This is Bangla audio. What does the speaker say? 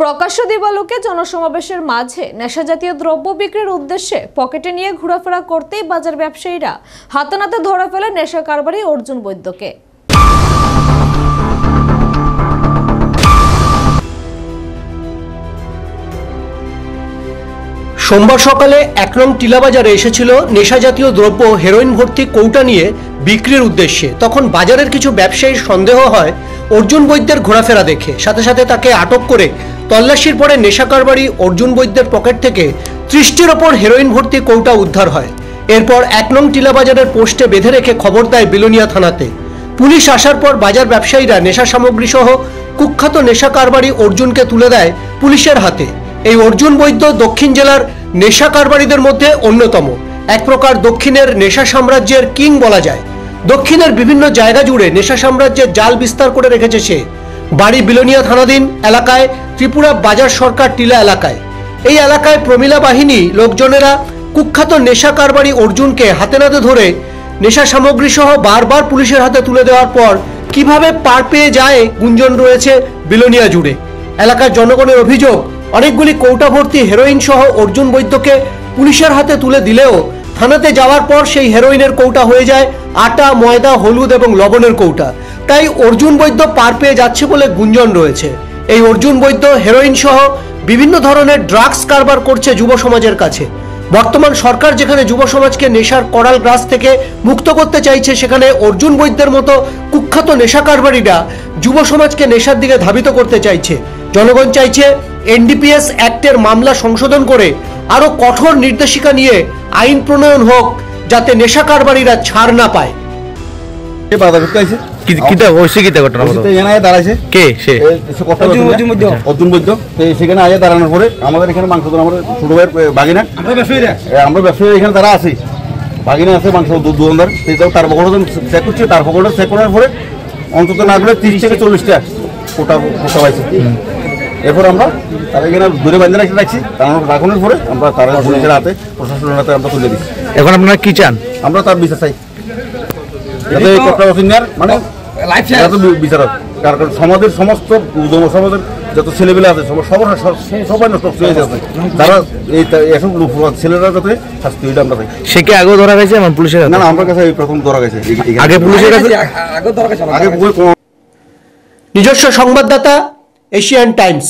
প্রকাশ্য দিবালোকে জনসমাবেশের মাঝে নেশাজাতীয় দ্রব্য বিক্রির উদ্দেশ্যে পকেটে নিয়ে ঘোরাফেরা করতেই বাজার ব্যবসায়ীরা হাতে নাতে ধরে ফেলে নেশা কারবারি অর্জুন বৈদ্যকে। সোমবার সকালে ১ নং টিলাবাজারে এসেছিল নেশাজাতীয় দ্রব্য হেরোইন ভর্তি কৌটা নিয়ে বিক্রির উদ্দেশ্যে। তখন বাজারের কিছু ব্যবসায়ীর সন্দেহ হয় অর্জুন বৈদ্যের ঘোরাফেরা দেখে, সাথে সাথে তাকে আটক করে তল্লাশির পরে নেশা কারবারি অর্জুন বৈদ্যের পকেট থেকে ৩০টির ওপর হেরোইন ভর্তি কৌটা উদ্ধার হয়। এরপর ১ নং টিলাবাজারের পোস্টে বেঁধে রেখে খবর দেয় বিলোনিয়া থানাতে। পুলিশ আসার পর বাজার ব্যবসায়ীরা নেশা সামগ্রী সহ কুখ্যাত নেশা কারবারি অর্জুনকে তুলে দেয় পুলিশের হাতে। এই অর্জুন বৈদ্য দক্ষিণ জেলার নেশা কারবারিদের মধ্যে অন্যতম। এক প্রকার দক্ষিণের নেশা সাম্রাজ্যের কিং বলা যায়। দক্ষিণের বিভিন্ন জায়গা জুড়ে নেশা সাম্রাজ্যের জাল বিস্তার করে রেখেছে সে। বাড়ি বিলোনিয়া থানাধীন এলাকায় ত্রিপুরা বাজার সরকার টিলা এলাকায়। এই এলাকায় প্রমিলা বাহিনী লোকজনেরা কুখ্যাত নেশা কারবারি অর্জুনকে হাতে নাতে ধরে নেশা সামগ্রী সহ বারবার পুলিশের হাতে তুলে দেওয়ার পর কিভাবে পার পেয়ে যায় গুঞ্জন রয়েছে বিলোনিয়া জুড়ে। এলাকার জনগণের অভিযোগ, অনেকগুলি কৌটা ভর্তি হেরোইন সহ অর্জুন বৈদ্যকে পুলিশের হাতে তুলে দিলেও থানাতে যাওয়ার পর সেই হেরোইনের কৌটা হয়ে যায় আটা, ময়দা, হলুদ এবং লবণের কৌটা। তাই অর্জুন বৈদ্য পার পেয়ে যাচ্ছে বলে গুঞ্জন রয়েছে। এই অর্জুন বৈদ্য হেরোইন সহ বিভিন্ন ধরনের ড্রাগস কারবার করছে যুব সমাজের কাছে। বর্তমান সরকার যেখানে যুব সমাজকে নেশার করাল গ্রাস থেকে মুক্ত করতে চাইছে, সেখানে অর্জুন বৈদ্যের মতো কুখ্যাত নেশা কারবারিরা যুব সমাজকে নেশার দিকে ধাবিত করতে চাইছে। জনগণ চাইছে এনডিপিএস অ্যাক্টের মামলা সংশোধন করে আরো কঠোর নির্দেশিকা নিয়ে আইন প্রণয়ন হোক, যাতে নেশা কারবারিরা ছাড় না পায়। সেখানে আগে দাঁড়ানোর পরে আমাদের এখানে মাংস আমাদের ছোট ভাইয়ের বাগিনা, আমরা ব্যবসায়ী এখানে তারা আছি, বাগিনা আছে মাংস দোকানদার, তার পকেটে চেক করছে, তার পকেটে চেক করার পরে অন্তত না গেলে 30 থেকে 40টা কোটা পাইছে। এরপর আমরা তারা এখানে দূরে বান্ধে রাখছি, রাখানোর পরে আমরা তারা পুলিশের হাতে, প্রশাসনের হাতে আমরা তুলে দিচ্ছি। এখন আপনারা কি চান? আমরা তার বিচার চাই, যাতে মানে বিচার হোক। কারণ সমাজের সমস্ত সমাজের যত ছেলেবেলা আছে সবাই নষ্ট হয়ে যাচ্ছে, তারা এই এসব ছেলেরা যাতে শাস্তি হইলে আমরা চাই। সে কি আগে ধরা গেছে পুলিশের? না, আমার কাছে এই প্রথম ধরা গেছে। আগে পুলিশের কাছে নিজস্ব সংবাদদাতা, এশিয়ান টাইমস।